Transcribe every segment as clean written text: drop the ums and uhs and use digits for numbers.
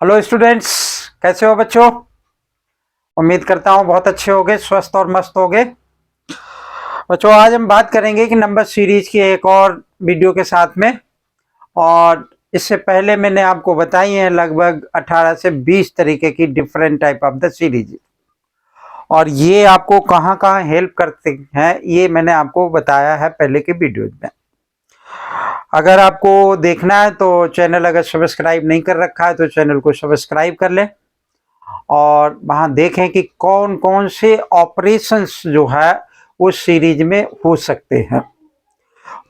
Hello students, कैसे हो बच्चों। उम्मीद करता हूँ बहुत अच्छे होगे, स्वस्थ और मस्त होगे। बच्चों आज हम बात करेंगे कि नंबर सीरीज की एक और वीडियो के साथ में। और इससे पहले मैंने आपको बताई है लगभग 18 से 20 तरीके की different type of the series, और ये आपको कहाँ कहाँ हेल्प करते हैं ये मैंने आपको बताया है पहले के वीडियोज में। अगर आपको देखना है तो चैनल अगर सब्सक्राइब नहीं कर रखा है तो चैनल को सब्सक्राइब कर ले और वहां देखें कि कौन कौन से ऑपरेशंस जो है उस सीरीज में हो सकते हैं।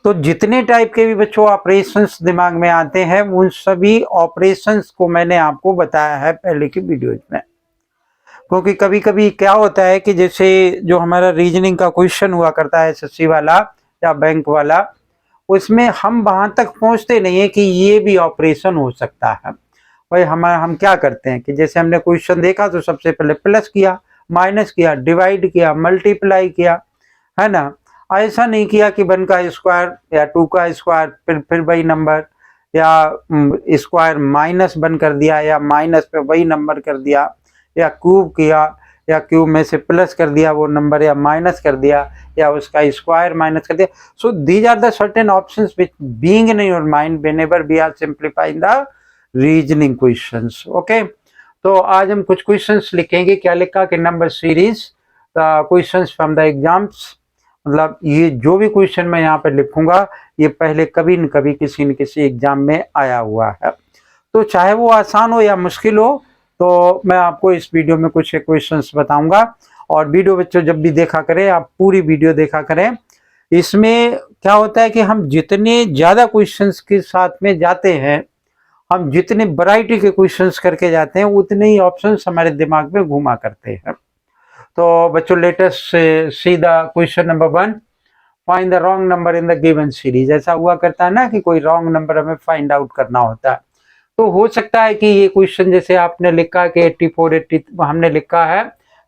तो जितने टाइप के भी बच्चों ऑपरेशंस दिमाग में आते हैं उन सभी ऑपरेशंस को मैंने आपको बताया है पहले की वीडियोज में। क्योंकि कभी कभी क्या होता है कि जैसे जो हमारा रीजनिंग का क्वेश्चन हुआ करता है एसएससी वाला या बैंक वाला, उसमें हम वहां तक पहुंचते नहीं है कि ये भी ऑपरेशन हो सकता है। भाई हम क्या करते हैं कि जैसे हमने क्वेश्चन देखा तो सबसे पहले प्लस किया, माइनस किया, डिवाइड किया, मल्टीप्लाई किया, है ना। ऐसा नहीं किया कि 1 का स्क्वायर या 2 का स्क्वायर फिर वही नंबर, या स्क्वायर माइनस 1 कर दिया या माइनस पे वही नंबर कर दिया, या क्यूब किया या क्यूब में से प्लस कर दिया वो नंबर या माइनस कर दिया या उसका स्क्वायर माइनस कर दिया। So these are the certain options which being in your mind whenever we are simplifying the reasoning questions. Okay, तो आज हम कुछ क्वेश्चंस लिखेंगे। क्या लिखा कि number series questions from the exams, मतलब ये जो भी क्वेश्चन मैं यहाँ पर लिखूंगा ये पहले कभी न कभी किसी न किसी एग्जाम में आया हुआ है। तो चाहे वो आसान हो या मुश्किल हो, तो मैं आपको इस वीडियो में कुछ क्वेश्चंस बताऊंगा। और वीडियो बच्चों जब भी देखा करें, आप पूरी वीडियो देखा करें। इसमें क्या होता है कि हम जितने ज्यादा क्वेश्चंस के साथ में जाते हैं, हम जितने वैरायटी के क्वेश्चंस करके जाते हैं, उतने ही ऑप्शंस हमारे दिमाग में घुमा करते हैं। तो बच्चों latest see the question number 1, find the wrong number in the given series. ऐसा हुआ करता है ना कि कोई रॉन्ग नंबर हमें फाइंड आउट करना होता है। तो हो सकता है कि ये क्वेश्चन जैसे आपने लिखा कि 84 हमने लिखा है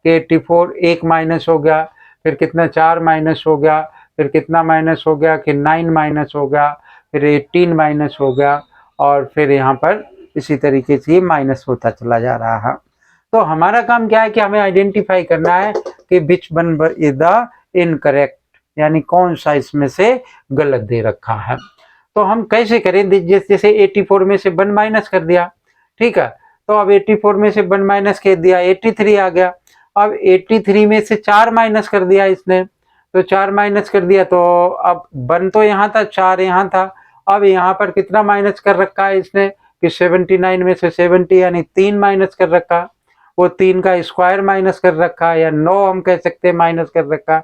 कि 84 एक माइनस हो गया, फिर कितना 4 माइनस हो गया, फिर कितना माइनस हो गया कि 9 माइनस हो गया, फिर 18 माइनस हो गया, और फिर यहाँ पर इसी तरीके से माइनस होता चला जा रहा है। तो हमारा काम क्या है कि हमें आइडेंटिफाई करना है कि which one is the incorrect, यानी कौन सा इसमें से गलत दे रखा है। तो हम कैसे करें, जैसे 84 में से 1 माइनस कर दिया, ठीक है। तो अब 84 में से 1 माइनस कर दिया, 83 आ गया। अब 83 में से 4 माइनस कर दिया इसने, तो 4 माइनस कर दिया, तो अब 1 तो यहाँ था, 4 यहाँ था। अब यहाँ पर कितना माइनस कर रखा है इसने कि 79 में से 70 यानी 3 माइनस कर रखा। वो 3 का स्क्वायर माइनस कर रखा है, या 9 हम कह सकते हैं माइनस कर रखा।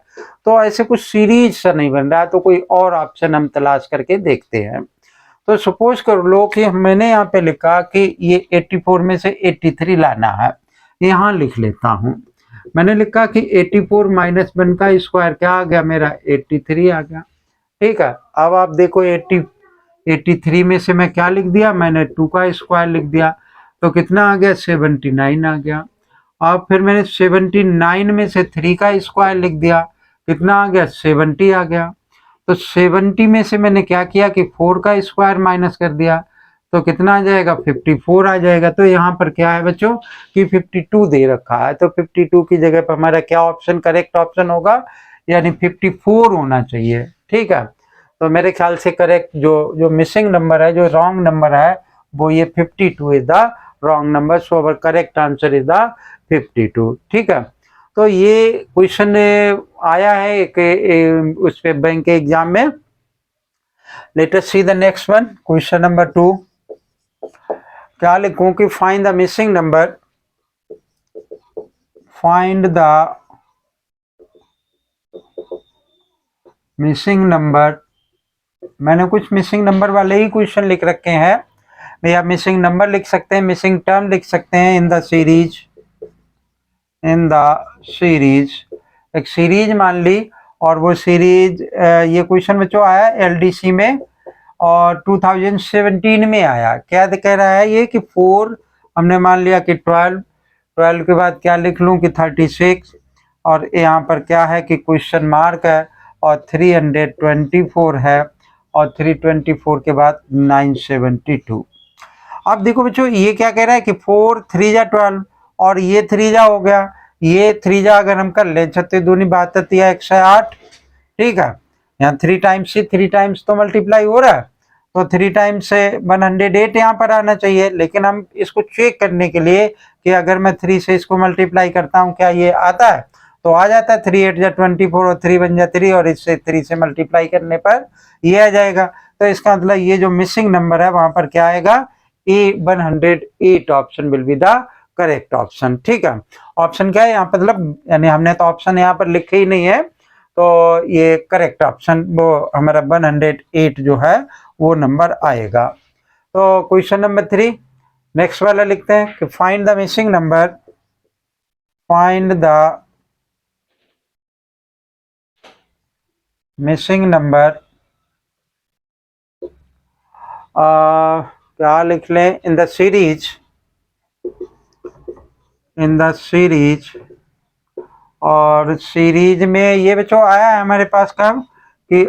तो ऐसे कुछ सीरीज सा नहीं बन रहा, तो कोई और ऑप्शन हम तलाश करके देखते हैं। तो सपोज कर लो कि मैंने यहाँ पे लिखा कि ये 84 में से 83 लाना है। यहाँ लिख लेता हूँ, मैंने लिखा कि 84 माइनस 1 का स्क्वायर क्या आ गया मेरा, 83 आ गया, ठीक है। अब आप देखो 83 में से मैं क्या लिख दिया, मैंने 2 का स्क्वायर लिख दिया, तो कितना आ गया, 79 आ गया। अब फिर मैंने 79 में से 3 का स्क्वायर लिख दिया, कितना आ गया, 70 आ गया। तो 70 में से मैंने क्या किया कि 4 का स्क्वायर माइनस कर दिया, तो कितना आ जाएगा, 54 आ जाएगा। तो यहाँ पर क्या है बच्चों कि 52 दे रखा है, तो 52 की जगह पर हमारा क्या ऑप्शन करेक्ट ऑप्शन होगा, यानी 54 होना चाहिए, ठीक है। तो मेरे ख्याल से करेक्ट जो जो मिसिंग नंबर है, जो रॉन्ग नंबर है, वो ये 52 is the wrong number. So our correct answer is the 52, ठीक है। तो ये क्वेश्चन आया है एक उस पे बैंक के एग्जाम में। Let us see the next one, question number 2। क्या लिखूं कि find the missing number, find the missing number. मैंने कुछ मिसिंग नंबर वाले ही क्वेश्चन लिख रखे हैं, भैया मिसिंग नंबर लिख सकते हैं, मिसिंग टर्म लिख सकते हैं। In the series, in the series, एक सीरीज मान ली, और वो सीरीज ये क्वेश्चन बच्चों आया एलडीसी में और 2017 में आया। क्या कह रहा है ये कि 4 हमने मान लिया कि 12 के बाद क्या लिख लूं कि 36, और यहाँ पर क्या है कि क्वेश्चन मार्क है, और 324 है, और 324 के बाद 972। अब देखो बच्चों ये क्या कह रहा है कि 4 3 जा 12 और ये 3 जा हो गया, ये 3 जा अगर हम कर ले 36 दूनी 72 या 108, ठीक है। यहाँ 3 टाइम्स से 3 टाइम्स तो मल्टीप्लाई हो रहा है, तो 3 टाइम्स से 108 यहाँ पर आना चाहिए। लेकिन हम इसको चेक करने के लिए कि अगर मैं 3 से इसको मल्टीप्लाई करता हूँ क्या ये आता है, तो आ जाता है 3 8 जा 24 और 3 1 जा 3 और इससे 3 से मल्टीप्लाई करने पर ये आ जाएगा। तो इसका मतलब ये जो मिसिंग नंबर है वहां पर क्या आएगा, A108 option will be the correct option. ठीक है, ऑप्शन क्या है यहाँ पर, मतलब यानी हमने तो ऑप्शन यहाँ पर लिखे ही नहीं है, तो ये करेक्ट ऑप्शन वो हमारा 108 जो है वो नंबर आएगा। तो क्वेश्चन नंबर 3 नेक्स्ट वाला लिखते हैं कि find the missing number, find the missing number, क्या लिख लें, in the series, in the series. और सीरीज में ये बच्चों आया है हमारे पास कब कि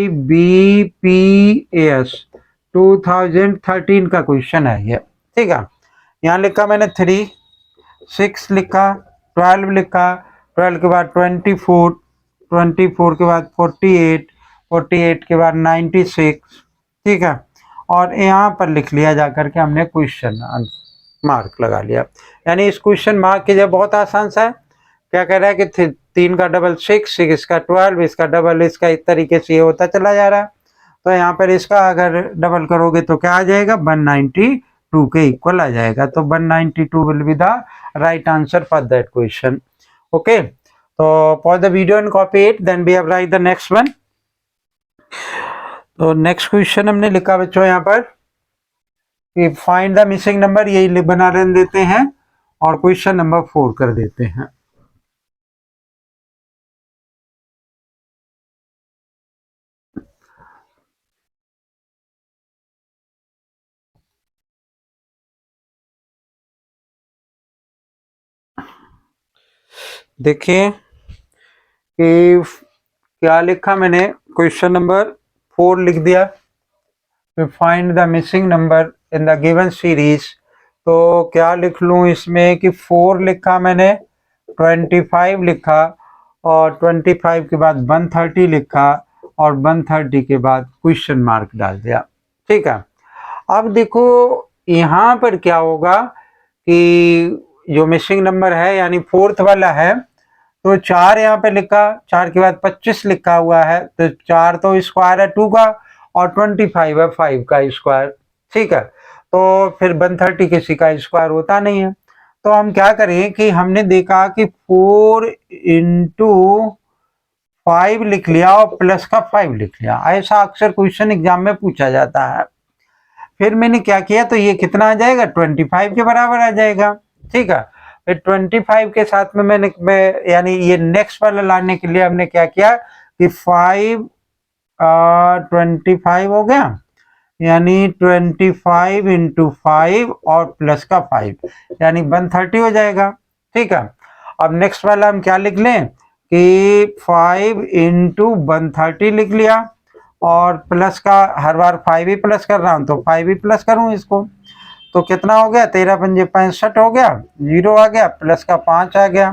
IBPAS 2013 का क्वेश्चन है ये। ठीक है, यहाँ लिखा मैंने 3, 6 लिखा, 12 लिखा, 12 के बाद 24, 24 के बाद 48, 48 के बाद 96। ठीक है, और यहाँ पर लिख लिया जाकर के हमने क्वेश्चन मार्क लगा लिया। यानी इस क्वेश्चन मार्क की जगह बहुत आसान सा है, क्या कह रहा है कि 3 का डबल 6, 6 इसका 12, इसका डबल इसका, इस तरीके से ये होता चला जा रहा है। तो यहाँ पर इसका अगर डबल करोगे तो क्या आ जाएगा, 192 के इक्वल आ जाएगा। तो 192 will be the right answer for that question. Okay, तो pause the video and copy it, then we have write the next one. तो नेक्स्ट क्वेश्चन हमने लिखा बच्चों यहाँ पर कि फाइंड द मिसिंग नंबर, यही बना रहने देते हैं और क्वेश्चन नंबर 4 कर देते हैं। देखिए कि क्या लिखा मैंने, क्वेश्चन नंबर 4 लिख दिया, find the missing number in the given series. तो क्या लिख लूँ इसमें कि 4 लिखा मैंने, 25 लिखा और 25 के बाद 130 लिखा और 130 के बाद क्वेश्चन मार्क डाल दिया। ठीक है, अब देखो यहाँ पर क्या होगा कि जो मिसिंग नंबर है यानी 4th वाला है, तो 4 यहाँ पे लिखा, 4 के बाद 25 लिखा हुआ है, तो 4 तो स्क्वायर है 2 का और 25 है 5 का स्क्वायर। ठीक है, तो फिर 130 किसी का स्क्वायर होता नहीं है। तो हम क्या करें कि हमने देखा कि 4 इंटू 5 लिख लिया और प्लस का 5 लिख लिया, ऐसा अक्सर क्वेश्चन एग्जाम में पूछा जाता है। फिर मैंने क्या किया, तो ये कितना आ जाएगा, 25 के बराबर आ जाएगा। ठीक है, फिर 25 के साथ में मैं यानी ये नेक्स्ट वाला लाने के लिए हमने क्या किया कि 5 25 हो गया, यानी 25 इंटू 5 और प्लस का 5 यानी 130 हो जाएगा। ठीक है, अब नेक्स्ट वाला हम क्या लिख लें कि 5 इंटू 130 लिख लिया और प्लस का हर बार 5 ही प्लस कर रहा हूं तो 5 ही प्लस करूं इसको, तो कितना हो गया, 13 पंजे 65 हो गया, 0 आ गया, प्लस का 5 आ गया,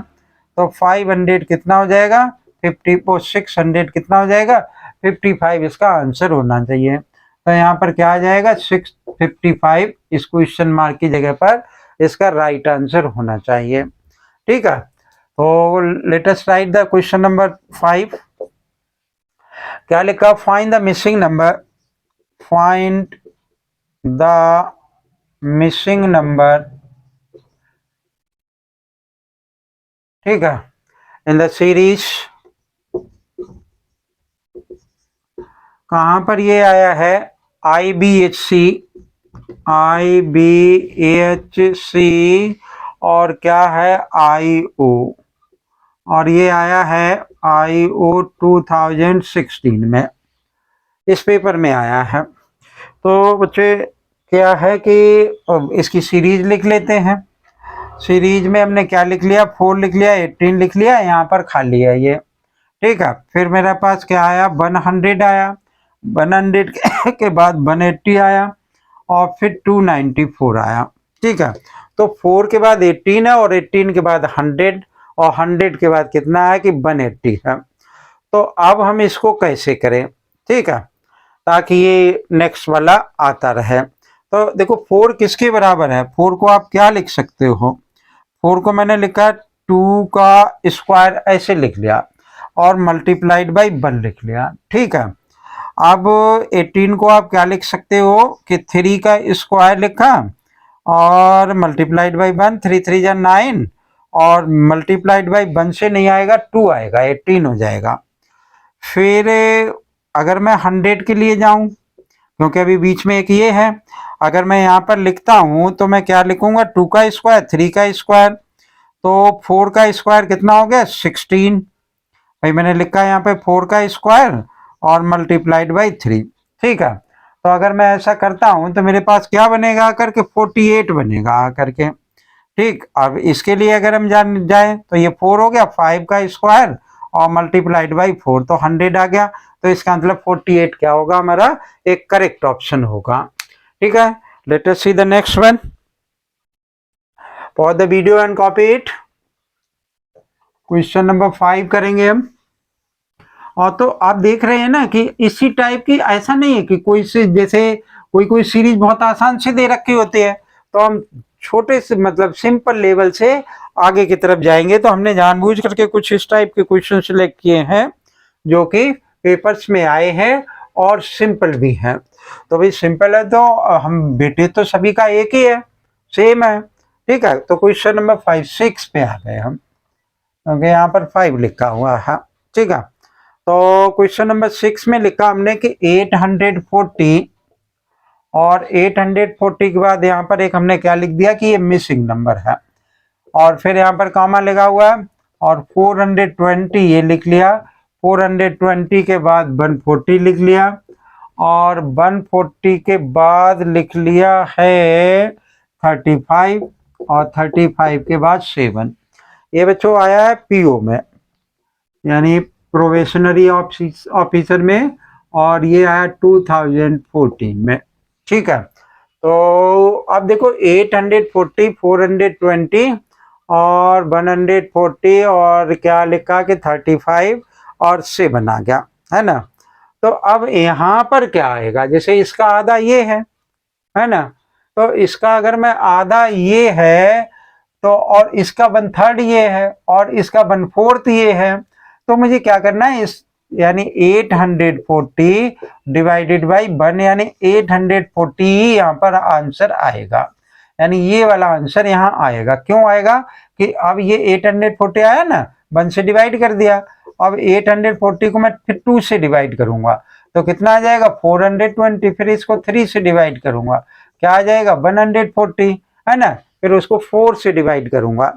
तो 500 कितना हो जाएगा, 50 600 कितना हो जाएगा, 55 इसका आंसर होना चाहिए। तो यहाँ पर क्या आ जाएगा, 655 इस क्वेश्चन मार्क की जगह पर इसका राइट आंसर होना चाहिए। ठीक है, तो let us right the question number 5। क्या लिखा, find the missing number, find the missing number. ठीक है, इन द सीरीज, कहां पर ये आया है, IBHC, IBHC और क्या है IO, और ये आया है IO 2016 में, इस पेपर में आया है। तो बच्चे क्या है कि इसकी सीरीज लिख लेते हैं। सीरीज में हमने क्या लिख लिया, 4 लिख लिया, 18 लिख लिया, यहाँ पर खाली है ये। ठीक है, फिर मेरे पास क्या आया, 100 आया, 100 के बाद 180 आया और फिर 294 आया। ठीक है, तो 4 के बाद 18 है और 18 के बाद 100 और 100 के बाद कितना है कि 180 है। तो अब हम इसको कैसे करें, ठीक है, ताकि ये नेक्स्ट वाला आता रहे। तो देखो 4 किसके बराबर है, 4 को आप क्या लिख सकते हो, 4 को मैंने लिखा 2 का स्क्वायर ऐसे लिख लिया और मल्टीप्लाइड बाई 1 लिख लिया। ठीक है, अब 18 को आप क्या लिख सकते हो कि 3 का स्क्वायर लिखा और मल्टीप्लाइड बाई 1, 3 3 जा 9 और मल्टीप्लाइड बाई 1 से नहीं आएगा 2 आएगा, 18 हो जाएगा। फिर अगर मैं 100 के लिए जाऊं, क्योंकि अभी बीच में एक ये है, अगर मैं यहाँ पर लिखता हूं तो मैं क्या लिखूंगा, 2 का स्क्वायर 3 का स्क्वायर, तो 4 का स्क्वायर कितना हो गया 16। भाई मैंने लिखा है यहाँ पे 4 का स्क्वायर और मल्टीप्लाइड बाई 3। ठीक है, तो अगर मैं ऐसा करता हूं तो मेरे पास क्या बनेगा आकर के 48 बनेगा आकर के। ठीक, अब इसके लिए अगर हम जान जाए तो ये 4 हो गया, 5 का स्क्वायर और मल्टीप्लाइड बाई 4 तो 100 आ गया। तो इसका मतलब 48 क्या होगा हमारा, एक करेक्ट ऑप्शन होगा। ठीक है, let us see the next one. Pause the video and copy it. Question number 5 करेंगे हम। और तो आप देख रहे हैं ना कि इसी टाइप की, ऐसा नहीं है कि कोई से जैसे कोई सीरीज बहुत आसान से दे रखी होती है, तो हम छोटे से मतलब सिंपल लेवल से आगे की तरफ जाएंगे। तो हमने जानबूझ करके कुछ इस टाइप के क्वेश्चन सिलेक्ट किए हैं जो कि पेपर्स में आए हैं और सिंपल भी हैं। तो भाई सिंपल है तो हम बेटे तो सभी का एक ही है, सेम है। ठीक है, तो क्वेश्चन नंबर 5 6 पे आ गए हम, क्योंकि यहाँ पर 5 लिखा हुआ है। ठीक है, तो क्वेश्चन नंबर 6 में लिखा हमने कि 840 और 840 के बाद यहाँ पर एक हमने क्या लिख दिया कि ये मिसिंग नंबर है, और फिर यहाँ पर कॉमा लगा हुआ है और 420 ये लिख लिया, 420 के बाद 140 लिख लिया और 140 के बाद लिख लिया है 35 और 35 के बाद 7। ये बच्चों आया है पीओ में, यानी प्रोबेशनरी ऑफिसर में, और ये आया 2014 में। ठीक है, तो अब देखो 840 420 और 140 और क्या लिखा कि 35 और 7 आ गया, है ना। तो अब यहाँ पर क्या आएगा, जैसे इसका आधा ये है ना, तो इसका अगर मैं आधा ये है तो, और इसका 1/3 ये है और इसका 1/4 ये है, तो मुझे क्या करना है, इस यानी 840 डिवाइडेड बाई 1, यानी 840 ही यहाँ पर आंसर आएगा, यानी ये वाला आंसर यहाँ आएगा। क्यों आएगा कि अब ये 840 आया ना, 1 से डिवाइड कर दिया, अब 840 को मैं फिर 2 से डिवाइड करूंगा तो कितना आ जाएगा 420, फिर इसको 3 से डिवाइड करूंगा क्या आ जाएगा 140, है ना, फिर उसको 4 से डिवाइड करूंगा।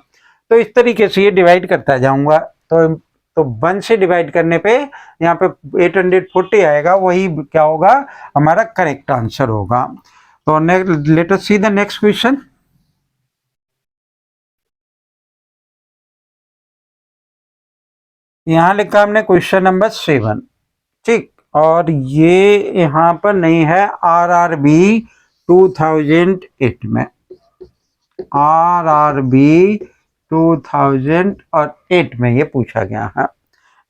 तो इस तरीके से ये डिवाइड करता जाऊंगा। तो 1 से डिवाइड करने पे यहाँ पे 840 आएगा, वही क्या होगा हमारा करेक्ट आंसर होगा। तो let us see the next question. यहाँ लिखा हमने क्वेश्चन नंबर 7। ठीक, और ये यहाँ पर नहीं है, आरआरबी 2008 में, आरआरबी 2008 में ये पूछा गया है।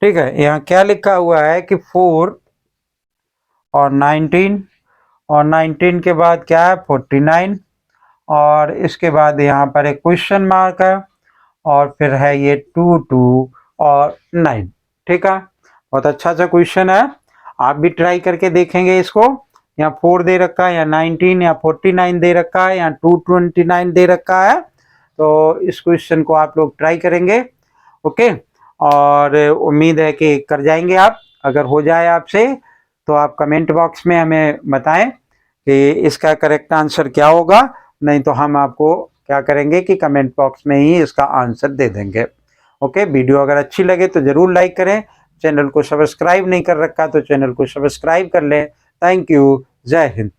ठीक है, यहाँ क्या लिखा हुआ है कि 4 और 19 और 19 के बाद क्या है 49 और इसके बाद यहाँ पर एक क्वेश्चन मार्क है और फिर है ये 2 2 और 9। ठीक है, बहुत अच्छा सा क्वेश्चन है, आप भी ट्राई करके देखेंगे इसको। यहाँ 4 दे रखा है, या 19 या 49 दे रखा है, या 229 दे रखा है, तो इस क्वेश्चन को आप लोग ट्राई करेंगे। ओके, और उम्मीद है कि कर जाएंगे आप। अगर हो जाए आपसे तो आप कमेंट बॉक्स में हमें बताएं कि इसका करेक्ट आंसर क्या होगा, नहीं तो हम आपको क्या करेंगे कि कमेंट बॉक्स में ही इसका आंसर दे देंगे। ओके, वीडियो अगर अच्छी लगे तो ज़रूर लाइक करें, चैनल को सब्सक्राइब नहीं कर रखा तो चैनल को सब्सक्राइब कर लें। थैंक यू, जय हिंद।